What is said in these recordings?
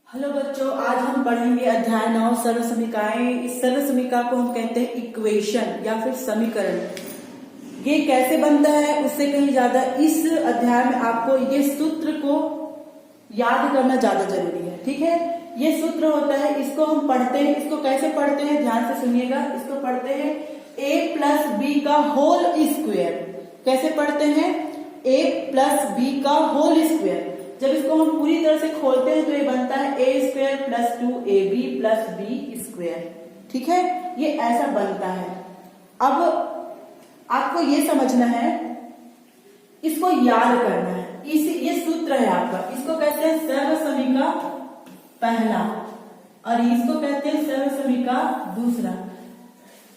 Hello बच्चों, आज हम पढ़ेंगे अध्याय 9 सरल समीकरणाएं। इस सरल समीकरण को हम कहते हैं इक्वेशन या फिर समीकरण। ये कैसे बनता है उससे कहीं ज्यादा इस अध्याय में आपको ये सूत्र को याद करना ज्यादा जरूरी है। ठीक है, ये सूत्र होता है, इसको हम पढ़ते हैं। इसको कैसे पढ़ते हैं ध्यान से सुनिएगा। इसको पढ़ते हैं a प्लस बी का होल स्क्वायर। कैसे पढ़ते हैं? a प्लस बी का होल स्क्वायर। जब इसको हम पूरी तरह से खोलते हैं तो ये बनता है a square plus 2ab plus b square. ठीक है, ये ऐसा बनता है। अब आपको ये समझना है, इसको याद करना है। ये सूत्र है आपका, इसको कहते हैं सर्व समीका पहला और इसको कहते हैं सर्व समीका दूसरा।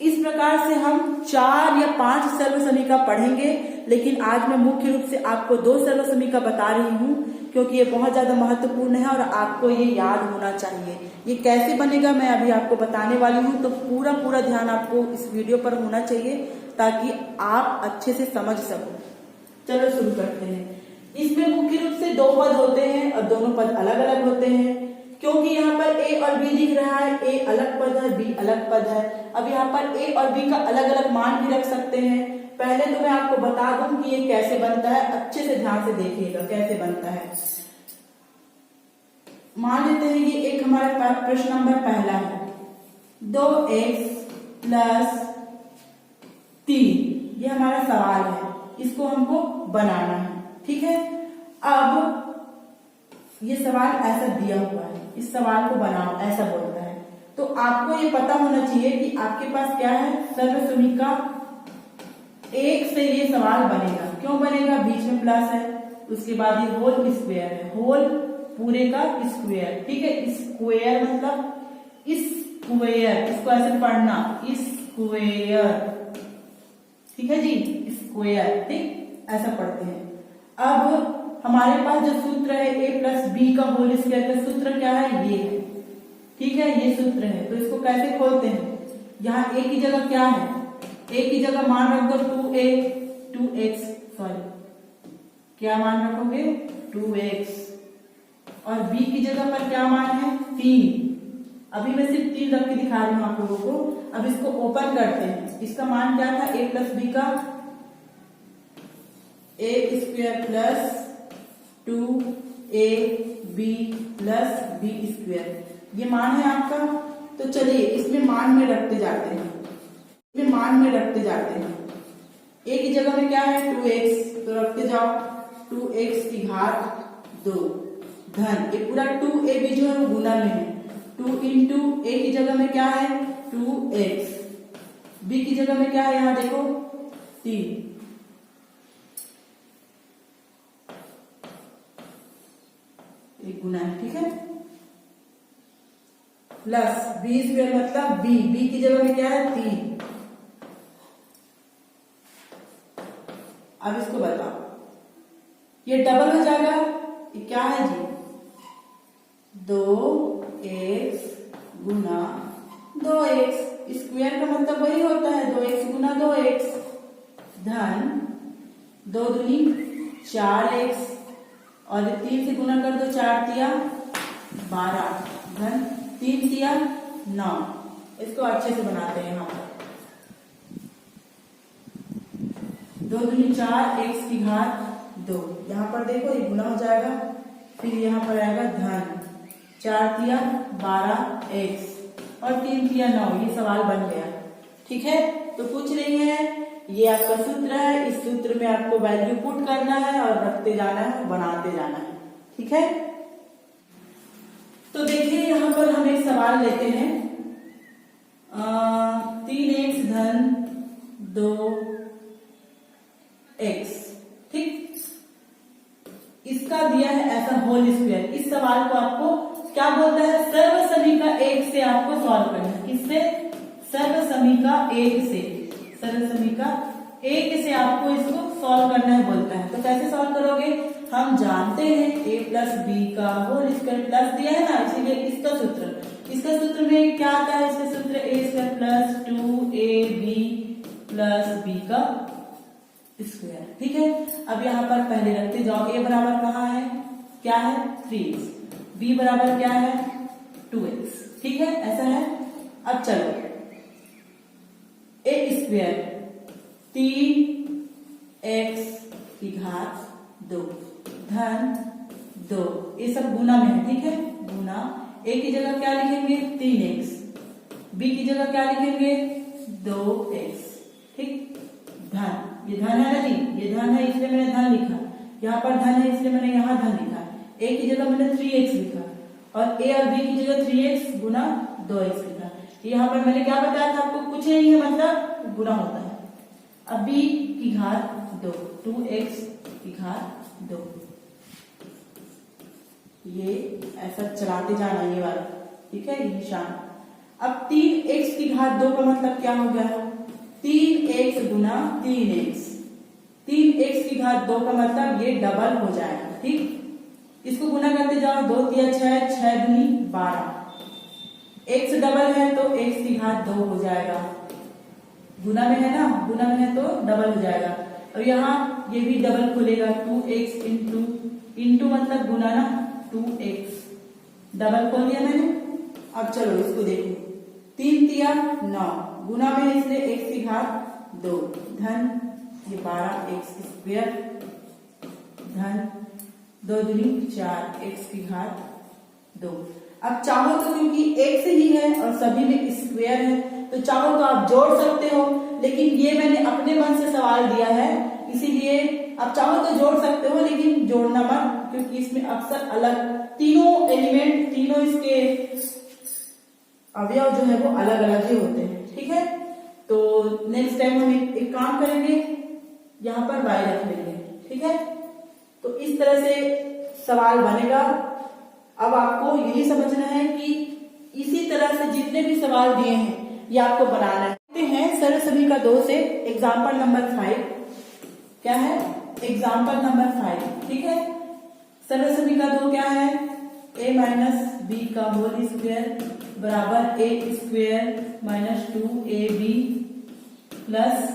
इस प्रकार से हम 4 या 5 सर्व समीका पढ़ेंगे, लेकिन आज मैं मुख्य रूप से आपको 2 सर्व समीका बता रही हूँ क्योंकि ये बहुत ज्यादा महत्वपूर्ण है और आपको ये याद होना चाहिए। ये कैसे बनेगा मैं अभी आपको बताने वाली हूँ, तो पूरा ध्यान आपको इस वीडियो पर होना चाहिए ताकि आप अच्छे से समझ सको। चलो शुरू करते हैं। इसमें मुख्य रूप से 2 पद होते हैं और दोनों पद अलग अलग होते हैं। क्योंकि यहाँ पर a और b दिख रहा है, a अलग पद है, b अलग पद है। अब यहाँ पर a और b का अलग अलग मान भी रख सकते हैं। पहले तो मैं आपको बता दूं कि ये कैसे बनता है, अच्छे से ध्यान से देखिएगा कैसे बनता है। मान लेते हैं ये एक हमारा प्रश्न नंबर पहला है, 2x प्लस 3। ये हमारा सवाल है, इसको हमको बनाना है। ठीक है, अब ये सवाल ऐसा दिया हुआ है, इस सवाल को बनाओ ऐसा बोलता है। तो आपको ये पता होना चाहिए कि आपके पास क्या है, सर्व समीका 1 से ये सवाल बनेगा। क्यों बनेगा? बीच में प्लस है, उसके बाद ये होल स्क्वायर है, होल पूरे का स्क्वायर। ठीक है, स्क्वायर मतलब स्क्वायर, इसको ऐसे पढ़ना स्क्वायर। ठीक है जी, स्क्वायर। ठीक, ऐसा पढ़ते हैं। अब हमारे पास जो सूत्र है a प्लस बी का होल स्क्वायर का सूत्र क्या है, ये है। ठीक है, ये सूत्र है। तो इसको कैसे खोलते हैं? यहाँ a की जगह क्या है, a की जगह मान रख दो 2x, सॉरी क्या मान रखोगे 2x, और b की जगह पर क्या मान है 3। अभी मैं सिर्फ 3 रख के दिखा रही हूँ आप लोगों को। अब इसको ओपन करते हैं। इसका मान क्या था, a प्लस बी का a square plus 2ab plus b square, ये मान है आपका। तो चलिए इसमें मान में रखते जाते हैं, इसमें मान में रखते जाते हैं। a की जगह में क्या है 2x, तो रखते जाओ 2x की घात 2 धन, ये पूरा 2ab जो है वो गुना में है। 2 इंटू a की जगह में क्या है 2x, b की जगह में क्या है यहाँ देखो 3, एक गुना है। ठीक है, प्लस बी स्क्वायर मतलब b की जगह में क्या है 3। अब इसको बताओ, ये डबल हो जाएगा, ये क्या है जी 2x गुना 2x। स्क्वायर का मतलब वही होता है 2x गुना 2x धन 2 दूनी 4x, और 3 से गुना कर दो, 4 तिया 12 धन 3 तिया 9। इसको अच्छे से बनाते हैं। यहाँ पर 2 दूनी 4 x की घात 2, यहाँ पर देखो ये गुना हो जाएगा, फिर यहाँ पर आएगा धन 4 तिया 12x और 3 तिया 9। ये सवाल बन गया। ठीक है, तो पूछ रही है ये आपका सूत्र है, इस सूत्र में आपको वैल्यू पुट करना है और रखते जाना है, बनाते जाना है। ठीक है, तो देखिए यहाँ पर हम एक सवाल लेते हैं 3x धन 2x। ठीक, इसका दिया है ऐसा होल स्क्वायर। इस सवाल को आपको क्या बोलता है, सर्व समीका 1 से आपको सॉल्व करना है। किससे? सर्व समीका 1 से, सर्व समीका 1 से आपको इसको सॉल्व करना है बोलता है। तो कैसे सॉल्व करोगे? हम जानते हैं a प्लस बी का होल स्क्वायर, प्लस दिया है ना, इसीलिए इसका सूत्र में क्या आता है, इसका सूत्र a square plus 2ab plus b का स्क्वायर। ठीक है, अब यहाँ पर पहले रखते जाओ, a बराबर कहाँ है, क्या है 3x b बराबर क्या है 2x, ठीक है, ऐसा है। अब चलो a स्क्वायर 3x की घात 2 धन 2, ये सब गुना में है, ठीक है, गुना a की जगह क्या लिखेंगे 3x, b की जगह क्या लिखेंगे 2x, ठीक, धन, ये धन है ना जी, ये धन है इसलिए मैंने धन लिखा, यहाँ पर धन है इसलिए मैंने यहाँ धन लिखा, a की जगह मैंने 3x लिखा और a और b की जगह 3x गुना 2x लिखा। यहाँ पर मैंने क्या बताया था आपको, कुछ नहीं है मतलब गुना होता है। अब b की घात 2, 2x की घात 2, ये ऐसा चलाते जाना ये वाला, ठीक है, ये निशान। अब 3x की घात 2 का मतलब क्या हो गया, 3x गुना 3x, 3x की घात 2 का मतलब ये डबल हो जाएगा, ठीक, इसको गुना करते जाओ, 2 तिया 6, 6 दूनी 12, x डबल है तो x की घात 2 हो जाएगा, गुना में है ना, गुना में है तो डबल हो जाएगा। और यहाँ ये भी डबल खुलेगा, 2x इंटू मतलब गुना ना, 2x डबल खोल दिया मैंने। अब चलो इसको देखो, 3 तिया 9, गुना में इसलिए x की घात 2 धन ये 12x स्क्वायर धन 2 दूनी 4 x की घात 2। अब चाहो तो क्योंकि x ही है और सभी में स्क्वायर है तो चाहो तो आप जोड़ सकते हो, लेकिन ये मैंने अपने मन से सवाल दिया है इसीलिए आप चाहो तो जोड़ सकते हो, लेकिन जोड़ना मत, क्योंकि इसमें अक्सर अलग तीनों एलिमेंट, तीनों इसके अवयव जो है वो अलग अलग ही होते हैं, ठीक है। तो नेक्स्ट टाइम हम एक काम करेंगे, यहाँ पर y रख लेंगे, ठीक है। तो इस तरह से सवाल बनेगा। अब आपको यही समझना है कि इसी तरह से जितने भी सवाल दिए हैं ये आपको बनाना है। सरल समीकरण 2 से एग्जाम्पल नंबर 5, क्या है एग्जाम्पल नंबर 5, ठीक है। सरल समीकरण 2 क्या है, a माइनस बी का होल स्क्वायर बराबर a square minus 2ab plus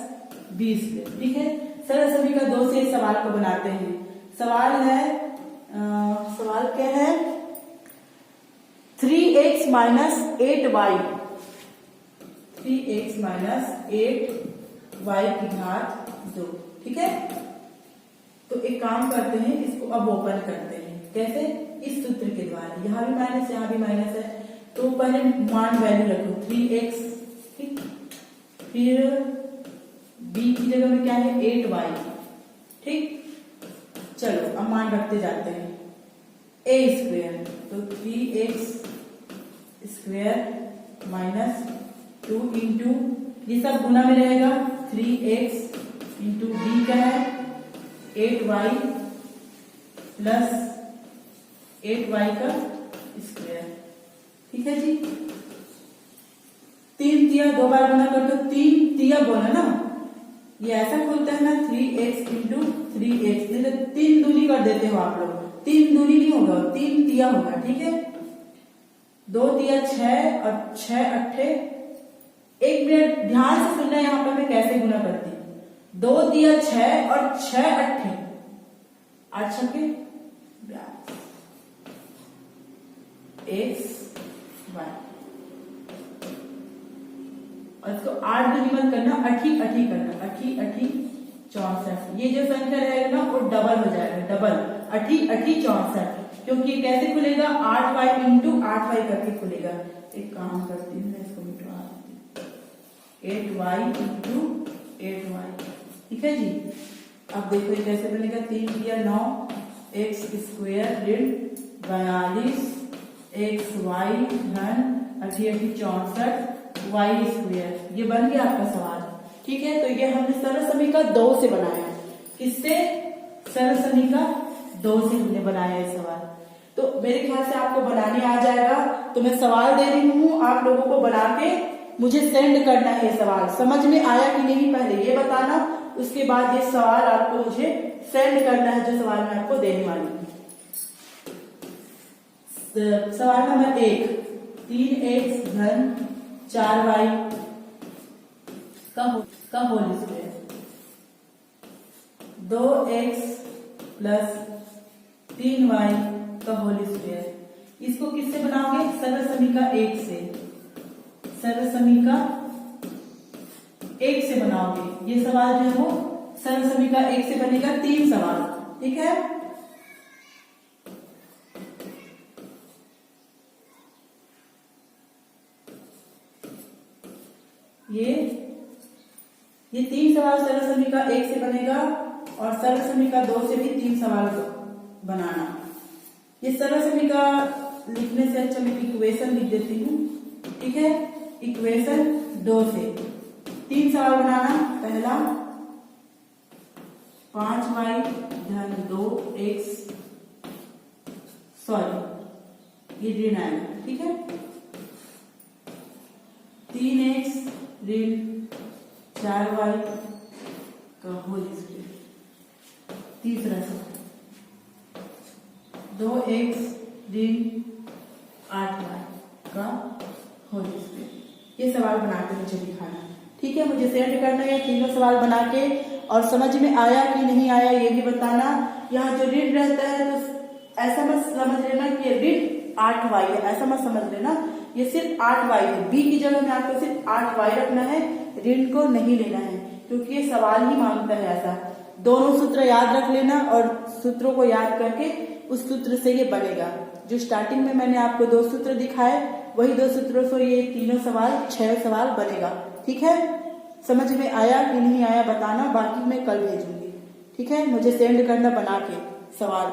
b square, ठीक है। सरल समीकरण 2 से इस सवाल को बनाते हैं। सवाल है सवाल क्या है, 3x minus 8y, 3x minus 8y की घात 2, ठीक है। तो एक काम करते हैं, इसको अब ओपन करते हैं, कैसे, इस सूत्र के द्वारा, यहां भी माइनस यहां भी माइनस है, तो पहले मान वैल्यू रखो 3x, ठीक, फिर b की जगह में क्या है 8y, ठीक। चलो अब मान रखते जाते हैं, a स्क्वायर तो 3x स्क्वायर माइनस 2 इंटू ये सब गुना में रहेगा, 3x इंटू बी का है 8y प्लस 8y का स्क्वायर, ठीक है जी। 3 तिया 2 बार गुना कर दो, 3 तिया बोला ना, ये ऐसा खुलता है ना 3x इंटू 3x, 3 दूनी कर देते हो आप लोग, 3 दूनी नहीं होगा 3 तिया होगा, ठीक है। 2 तिया 6 और 6 अट्ठे, एक मिनट ध्यान से सुनना, यहाँ पर मैं कैसे गुना करती हूँ, 2 तिया 6 और 6 अट्ठे 8 छक्के x y, और इसको 8 दूनी मत करना, अठी अठी करना, अठी अठी 64, ये जो संख्या रहेगा ना वो डबल हो जाएगा, डबल अठी अठी 64, क्योंकि कैसे खुलेगा 8y इंटू 8y करके खुलेगा। एक काम करती हूँ मैं इसको मिटवा देती हूँ, 8y इंटू 8y, ठीक है जी। अब देखो ये कैसे बनेगा, 3 तिया 9 x स्क्वायर ऋण 42 xy धन अठी अठी 64 y स्क्वायर, ये बन गया आपका सवाल, ठीक है। तो ये हमने सरल समीकरण 2 से बनाया, किससे, सरल समीकरण 2 से हमने बनाया ये सवाल। तो मेरे ख्याल से आपको बनाने आ जाएगा, तो मैं सवाल दे रही हूँ, आप लोगों को बना के मुझे सेंड करना है। सवाल समझ में आया कि नहीं पहले ये बताना, उसके बाद ये सवाल आपको मुझे सेंड करना है, जो सवाल मैं आपको देने वाली हूँ। सवाल नंबर 1, 3x धन 4y का whole square, 2x plus 3y का होल स्क्वायर, इसको किससे बनाओगे? सरल समीकरण 1 से, सरल समीकरण 1 से बनाओगे। ये सवाल जो है वो सरल समीकरण 1 से बनेगा, 3 सवाल, ठीक है। ये 3 सवाल सरल समीकरण 1 से बनेगा और सरल समीकरण 2 से भी 3 सवाल बनाना। ये सरल समीकरण लिखने से अच्छा मैं इक्वेशन लिख देती हूँ, ठीक है। इक्वेशन 2 से 3 सवाल बनाना। पहला 5y धन 2x, सॉरी ये ऋण आएगा, ठीक है। 3x ऋण 4y का होल स्क्वायर। तीसरा सवाल 2x ऋण 8y का होल स्क्वायर। ये सवाल बना के मुझे दिखाना, ठीक है। मुझे सेंड करना है तीनों सवाल बना के, और समझ में आया कि नहीं आया ये भी बताना। यहाँ जो ऋण रहता है तो ऐसा मत समझ लेना कि ऋण 8y है, ऐसा मत समझ लेना। ये सिर्फ 8y है, बी की जगह में आपको सिर्फ 8y रखना है, ऋण को नहीं लेना है, क्योंकि ये सवाल ही मांगता है ऐसा। दोनों सूत्र याद रख लेना और सूत्रों को याद करके उस सूत्र से ये बनेगा। जो स्टार्टिंग में मैंने आपको 2 सूत्र दिखाए, वही 2 सूत्रों से ये तीनों सवाल 6 सवाल बनेगा, ठीक है। समझ में आया कि नहीं आया बताना, बाकी मैं कल भेजूंगी, ठीक है। मुझे सेंड करना बना के सवाल।